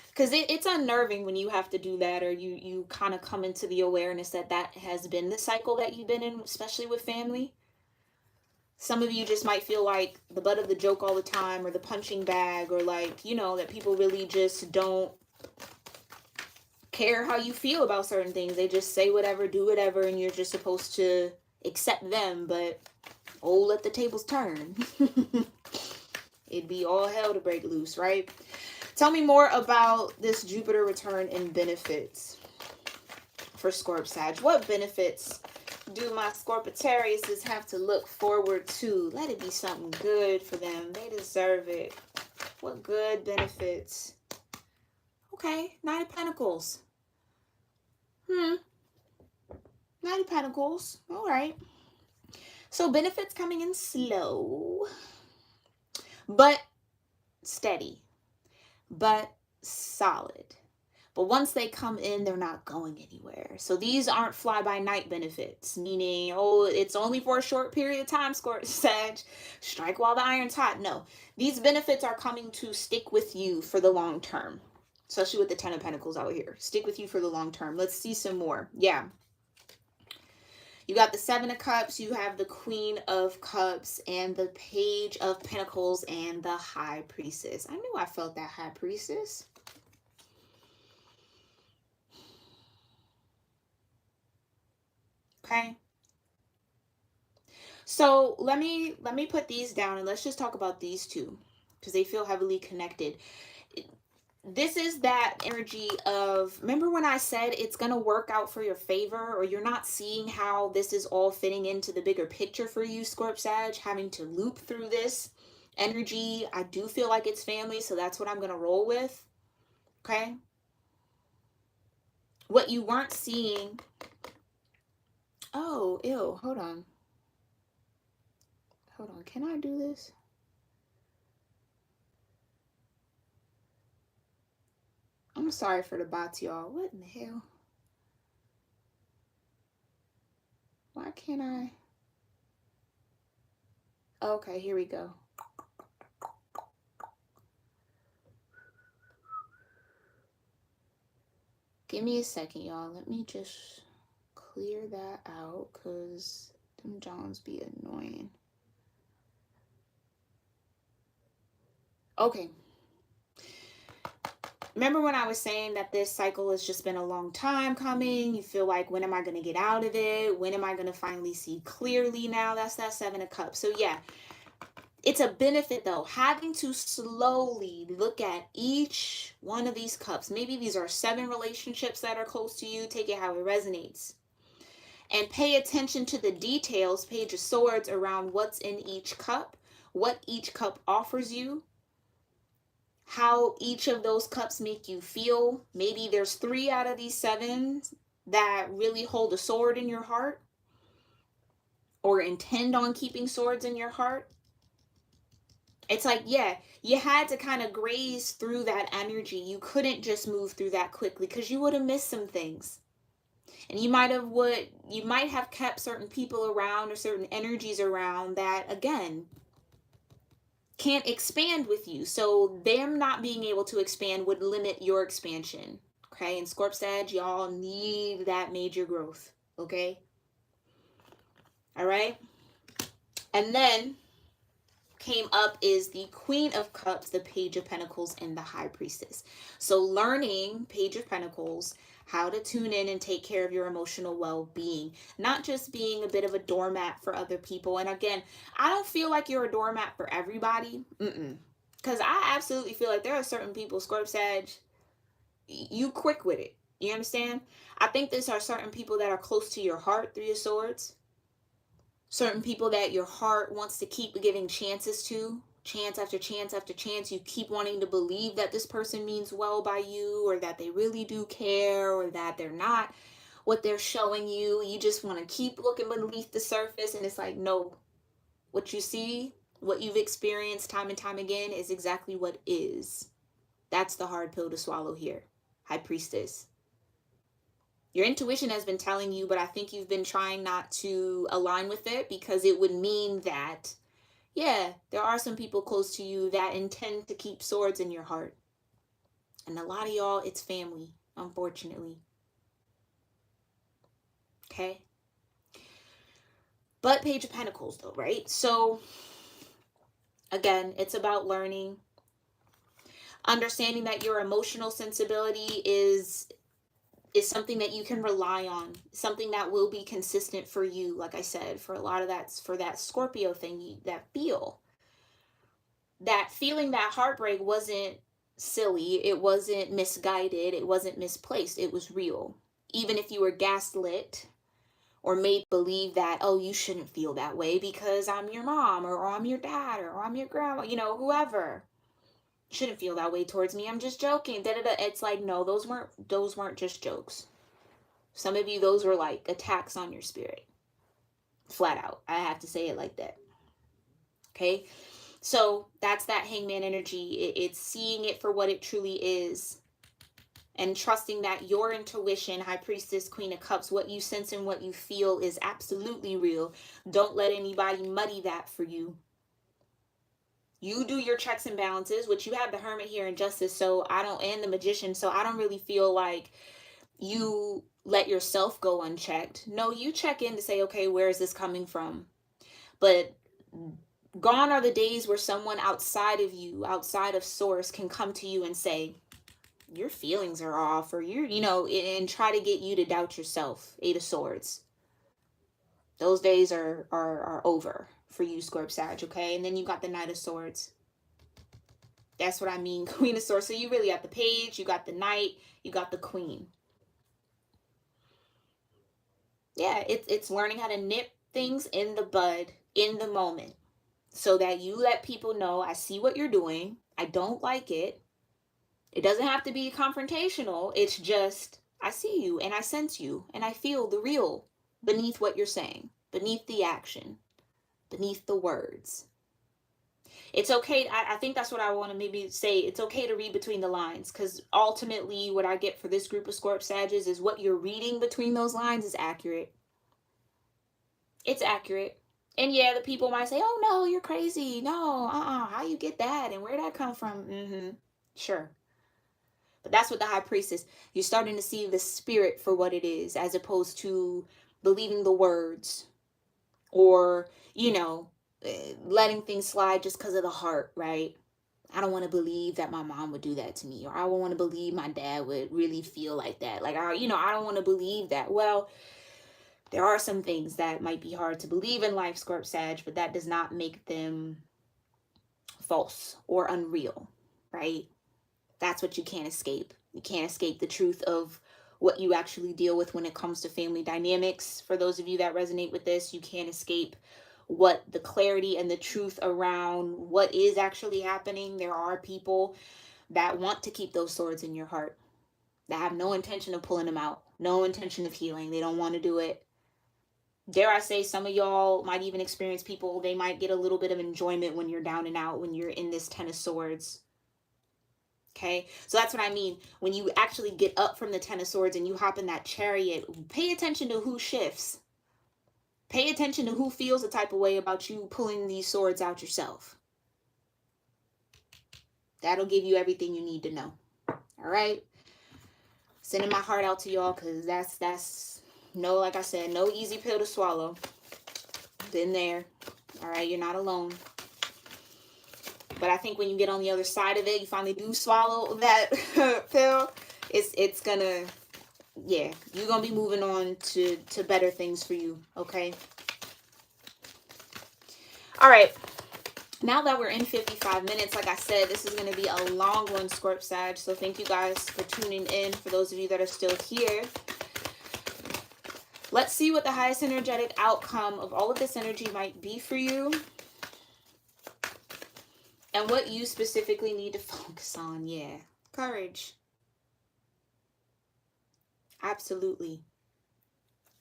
Because it's unnerving when you have to do that, or you kind of come into the awareness that has been the cycle that you've been in, especially with family. Some of you just might feel like the butt of the joke all the time, or the punching bag, or like, you know, that people really just don't care how you feel about certain things. They just say whatever, do whatever, and you're just supposed to accept them. But, oh, let the tables turn. It'd be all hell to break loose, right? Tell me more about this Jupiter return and benefits for Scorp Sag. What benefits do my Scorpitariuses have to look forward to? Let it be something good for them. They deserve it. What good benefits? Okay, Knight of Pentacles. Knight of Pentacles. All right. So benefits coming in slow, but steady, but solid. But once they come in, they're not going anywhere. So these aren't fly-by-night benefits, meaning, oh, it's only for a short period of time, Scorp Sag. Strike while the iron's hot. No, these benefits are coming to stick with you for the long term, especially with the Ten of Pentacles out here. Stick with you for the long term. Let's see some more. Yeah. You got the Seven of Cups, you have the Queen of Cups, and the Page of Pentacles, and the High Priestess. I knew I felt that High Priestess. Okay. So let me put these down and let's just talk about these two because they feel heavily connected. This is that energy of, remember when I said it's going to work out for your favor, or you're not seeing how this is all fitting into the bigger picture for you, Scorp Sag, having to loop through this energy. I do feel like it's family, so that's what I'm going to roll with. Okay. What you weren't seeing. Oh, ew. Hold on. Hold on. Can I do this? I'm sorry for the bots, y'all. What in the hell? Why can't I? Okay, here we go. Give me a second, y'all. Let me just clear that out because them Johns be annoying. Okay. Remember when I was saying that this cycle has just been a long time coming? You feel like, when am I going to get out of it? When am I going to finally see clearly now? That's that Seven of Cups. So yeah, it's a benefit though, having to slowly look at each one of these cups. Maybe these are 7 relationships that are close to you. Take it how it resonates. And pay attention to the details, Page of Swords, around what's in each cup, what each cup offers you. how each of those cups make you feel. Maybe there's 3 out of these 7 that really hold a sword in your heart or intend on keeping swords in your heart. It's like, yeah, you had to kind of graze through that energy. You couldn't just move through that quickly because you would have missed some things. And you might have kept certain people around or certain energies around that, again, can't expand with you. So them not being able to expand would limit your expansion. Okay, and Scorp Sag, y'all need that major growth. Okay. All right. And then came up is the Queen of Cups, the Page of Pentacles, and the High Priestess. So learning, Page of Pentacles, how to tune in and take care of your emotional well-being, not just being a bit of a doormat for other people. And again, I don't feel like you're a doormat for everybody, because I absolutely feel like there are certain people, Scorp Sag, you quick with it. You understand? I think these are certain people that are close to your heart, Three of Swords. Certain people that your heart wants to keep giving chances to, chance after chance after chance. You keep wanting to believe that this person means well by you, or that they really do care, or that they're not what they're showing you. You just want to keep looking beneath the surface, and it's like, no, what you see, what you've experienced time and time again is exactly what is. That's the hard pill to swallow here, High Priestess. Your intuition has been telling you, but I think you've been trying not to align with it, because it would mean that, yeah, there are some people close to you that intend to keep swords in your heart. And a lot of y'all, it's family, unfortunately. Okay? But Page of Pentacles, though, right? So, again, it's about learning, understanding that your emotional sensibility is something that you can rely on, something that will be consistent for you. Like I said, for a lot of that's for that Scorpio thing, that feeling that heartbreak wasn't silly, it wasn't misguided, it wasn't misplaced, it was real. Even if you were gaslit or made believe that, oh, you shouldn't feel that way because I'm your mom, or I'm your dad, or I'm your grandma, whoever, shouldn't feel that way towards me, I'm just joking, It's like, no, those weren't just jokes. Some of you, those were like attacks on your spirit, flat out. I have to say it like that. Okay, so that's that Hangman energy. It's seeing it for what it truly is, and trusting that your intuition, High Priestess, Queen of Cups, what you sense and what you feel is absolutely real. Don't let anybody muddy that for you. You do your checks and balances, which you have the Hermit here in Justice, and the Magician, so I don't really feel like you let yourself go unchecked. No, you check in to say, okay, where is this coming from? But gone are the days where someone outside of you, outside of source, can come to you and say, your feelings are off, or and try to get you to doubt yourself. 8 of Swords. Those days are over for you, Scorp Sag, okay? And then you got the Knight of Swords. That's what I mean, Queen of Swords. So you really got the Page, you got the Knight, you got the Queen. Yeah, it's learning how to nip things in the bud in the moment, so that you let people know, I see what you're doing, I don't like it. It doesn't have to be confrontational. It's just, I see you and I sense you and I feel the real beneath what you're saying, beneath the action, beneath the words. It's okay. I think that's what I want to maybe say. It's okay to read between the lines, because ultimately what I get for this group of Scorp Sages is what you're reading between those lines is accurate. It's accurate. And yeah, the people might say, oh no, you're crazy. No, how you get that? And where'd that come from? Sure. But that's what the High Priestess, you're starting to see the spirit for what it is, as opposed to believing the words, or, letting things slide just because of the heart, right? I don't want to believe that my mom would do that to me, or I don't want to believe my dad would really feel like that. Like, I don't want to believe that. Well, there are some things that might be hard to believe in life, Scorp Sag, but that does not make them false or unreal, right? That's what you can't escape. You can't escape the truth of what you actually deal with when it comes to family dynamics. For those of you that resonate with this, you can't escape what the clarity and the truth around what is actually happening. There are people that want to keep those swords in your heart, that have no intention of pulling them out, no intention of healing. They don't want to do it. Dare I say, some of y'all might even experience people, they might get a little bit of enjoyment when you're down and out, when you're in this Ten of Swords. Okay, so that's what I mean. When you actually get up from the Ten of Swords and you hop in that chariot, pay attention to who shifts. Pay attention to who feels the type of way about you pulling these swords out yourself. That'll give you everything you need to know. All right. Sending my heart out to y'all, because that's no, like I said, no easy pill to swallow. Been there. All right. You're not alone. But I think when you get on the other side of it, you finally do swallow that pill. It's gonna, yeah, you're gonna be moving on to better things for you. Okay. All right. Now that we're in 55 minutes, like I said, this is going to be a long one, Scorp Sag. So thank you guys for tuning in. For those of you that are still here, let's see what the highest energetic outcome of all of this energy might be for you. And what you specifically need to focus on. Yeah. Courage. Absolutely.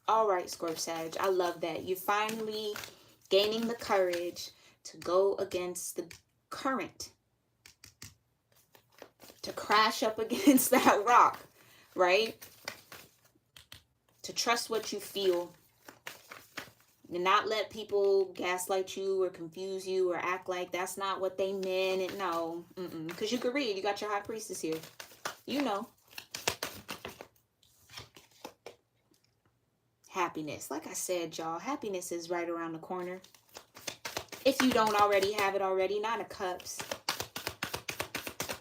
All right, Scorp Sag. I love that. You're finally gaining the courage to go against the current, to crash up against that rock, right? To trust what you feel and not let people gaslight you or confuse you or act like that's not what they meant. And no, because you can read. You got your High Priestess here. You know. Happiness. Like I said, y'all, happiness is right around the corner. If you don't already have it already, Nine of Cups.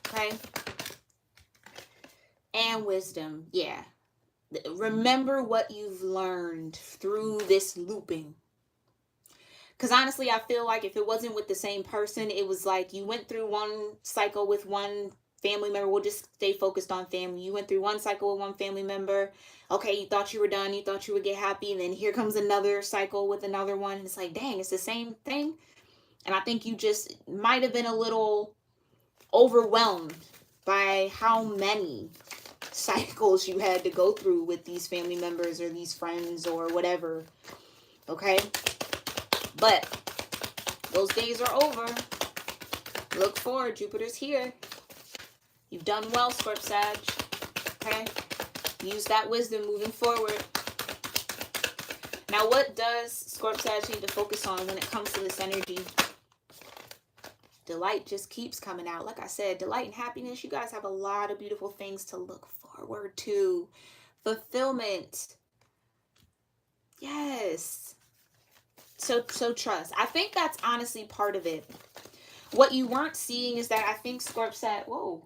Okay? And wisdom. Yeah. Remember what you've learned through this looping. Because honestly, I feel like if it wasn't with the same person, it was like you went through one cycle with one family member. We'll just stay focused on family. You went through one cycle with one family member. Okay, you thought you were done. You thought you would get happy. And then here comes another cycle with another one. And it's like, dang, it's the same thing. And I think you just might have been a little overwhelmed by how many cycles you had to go through with these family members or these friends or whatever. Okay? But those days are over. Look forward. Jupiter's here. You've done well, Scorp Sag. Okay? Use that wisdom moving forward. Now, what does Scorp Sag need to focus on when it comes to this energy? Delight just keeps coming out. Like I said, delight and happiness. You guys have a lot of beautiful things to look forward to. Fulfillment. Yes. So trust. I think that's honestly part of it. What you weren't seeing is that I think Scorp Sag, whoa.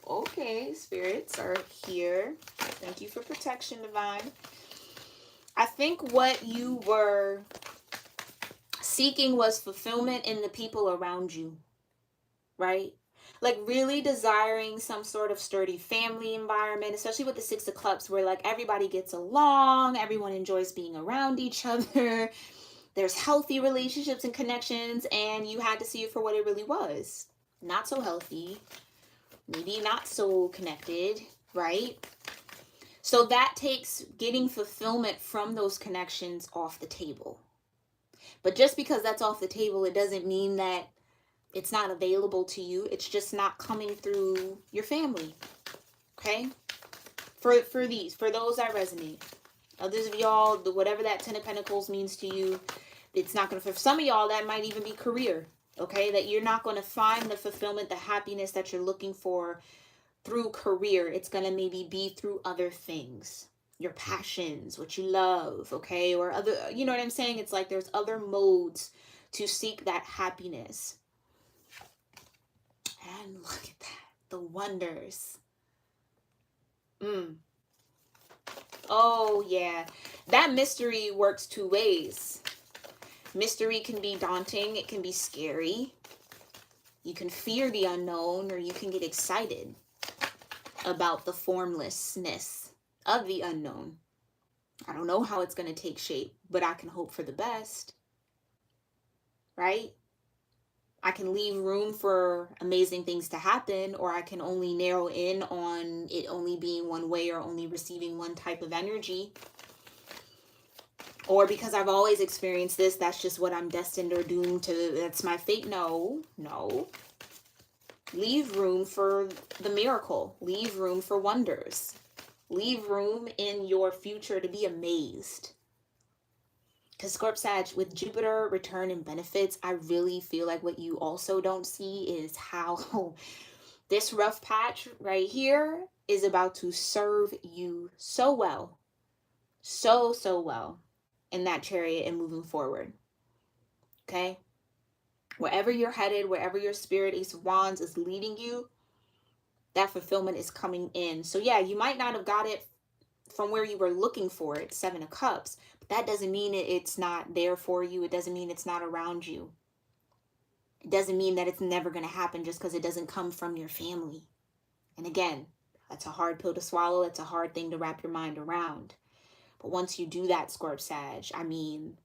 Okay, spirits are here. Thank you for protection, Divine. I think what you were seeking was fulfillment in the people around you, right? Like really desiring some sort of sturdy family environment, especially with the Six of Cups, where like everybody gets along, everyone enjoys being around each other, there's healthy relationships and connections, and you had to see it for what it really was. Not so healthy, maybe not so connected, right? So that takes getting fulfillment from those connections off the table. But just because that's off the table, it doesn't mean that it's not available to you. It's just not coming through your family. Okay? For those that resonate. Others of y'all, whatever that Ten of Pentacles means to you, it's not going to, for some of y'all, that might even be career. Okay? That you're not going to find the fulfillment, the happiness that you're looking for through career. It's going to maybe be through other things. Your passions, what you love, okay? Or other, you know what I'm saying? It's like there's other modes to seek that happiness. And look at that. The wonders. Oh, yeah. That mystery works two ways. Mystery can be daunting. It can be scary. You can fear the unknown, or you can get excited about the formlessness of the unknown. I don't know how it's going to take shape, but I can hope for the best. Right? I can leave room for amazing things to happen, or I can only narrow in on it only being one way or only receiving one type of energy. Or because I've always experienced this, that's just what I'm destined or doomed to. That's my fate. No, no. Leave room for the miracle. Leave room for wonders. Leave room in your future to be amazed. Because Scorp-Sag, with Jupiter return and benefits, I really feel like what you also don't see is how this rough patch right here is about to serve you so well. So well in that Chariot and moving forward. Okay? Wherever you're headed, wherever your spirit Ace of Wands is leading you, that fulfillment is coming in. So yeah, you might not have got it from where you were looking for it, Seven of Cups, but that doesn't mean it's not there for you. It doesn't mean it's not around you. It doesn't mean that it's never going to happen just because it doesn't come from your family. And again, that's a hard pill to swallow. It's a hard thing to wrap your mind around. But once you do that, Scorp-Sag, I mean,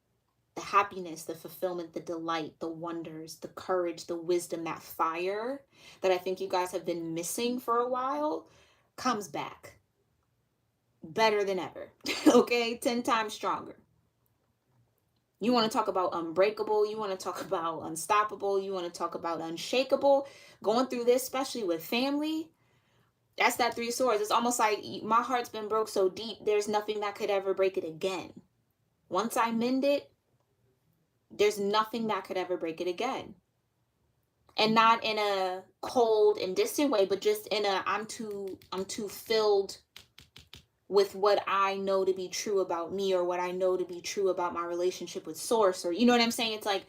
the happiness, the fulfillment, the delight, the wonders, the courage, the wisdom, that fire that I think you guys have been missing for a while comes back. Better than ever. Okay? 10 times stronger. You want to talk about unbreakable. You want to talk about unstoppable. You want to talk about unshakable. Going through this, especially with family, that's that Three of Swords. It's almost like my heart's been broke so deep, there's nothing that could ever break it again. Once I mend it, there's nothing that could ever break it again. And not in a cold and distant way, but just in a I'm too filled with what I know to be true about me, or what I know to be true about my relationship with Source, or you know what I'm saying? It's like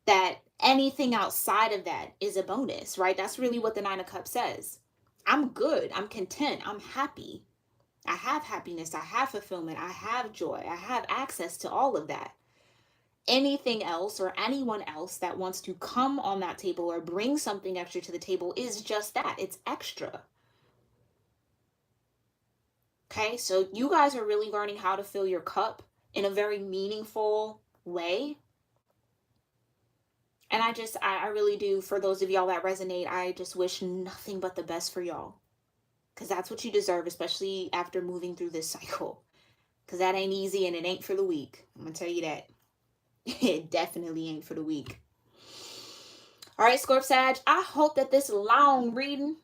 that anything outside of that is a bonus, right? That's really what the Nine of Cups says. I'm good. I'm content. I'm happy. I have happiness. I have fulfillment. I have joy. I have access to all of that. Anything else or anyone else that wants to come on that table or bring something extra to the table is just that. It's extra. Okay, so you guys are really learning how to fill your cup in a very meaningful way. And I really do, for those of y'all that resonate, I just wish nothing but the best for y'all. Because that's what you deserve, especially after moving through this cycle. Because that ain't easy and it ain't for the weak. I'm going to tell you that. It definitely ain't for the weak. All right, Scorp-Sag, I hope that this long reading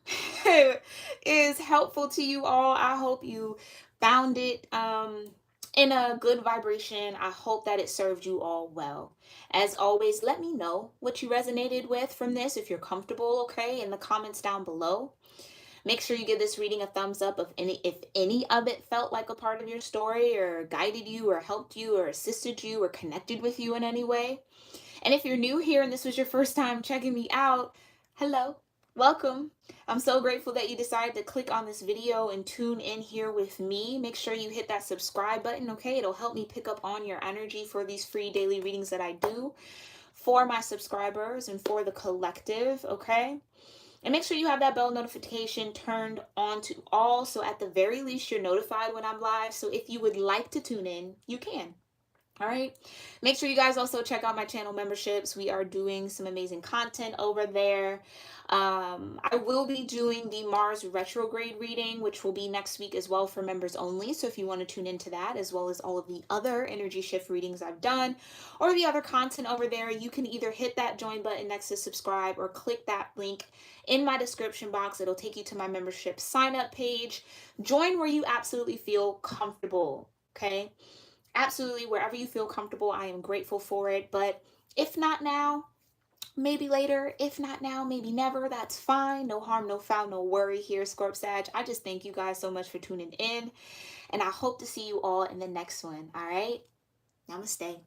is helpful to you all. I hope you found it in a good vibration. I hope that it served you all well. As always, let me know what you resonated with from this, if you're comfortable, okay, in the comments down below. Make sure you give this reading a thumbs up if any of it felt like a part of your story, or guided you, or helped you, or assisted you, or connected with you in any way. And if you're new here and this was your first time checking me out, hello, welcome. I'm so grateful that you decided to click on this video and tune in here with me. Make sure you hit that subscribe button, okay? It'll help me pick up on your energy for these free daily readings that I do for my subscribers and for the collective, okay? And make sure you have that bell notification turned on to all, so at the very least you're notified when I'm live. So if you would like to tune in, you can. All right. Make sure you guys also check out my channel memberships. We are doing some amazing content over there. I will be doing the Mars retrograde reading, which will be next week as well for members only. So if you want to tune into that, as well as all of the other energy shift readings I've done, or the other content over there, you can either hit that join button next to subscribe, or click that link in my description box. It'll take you to my membership sign up page. Join where you absolutely feel comfortable. Okay. Absolutely, wherever you feel comfortable, I am grateful for it. But if not now, maybe later. If not now, maybe never. That's fine. No harm, no foul, no worry here, Scorp-Sag. I just thank you guys so much for tuning in. And I hope to see you all in the next one. All right? Namaste.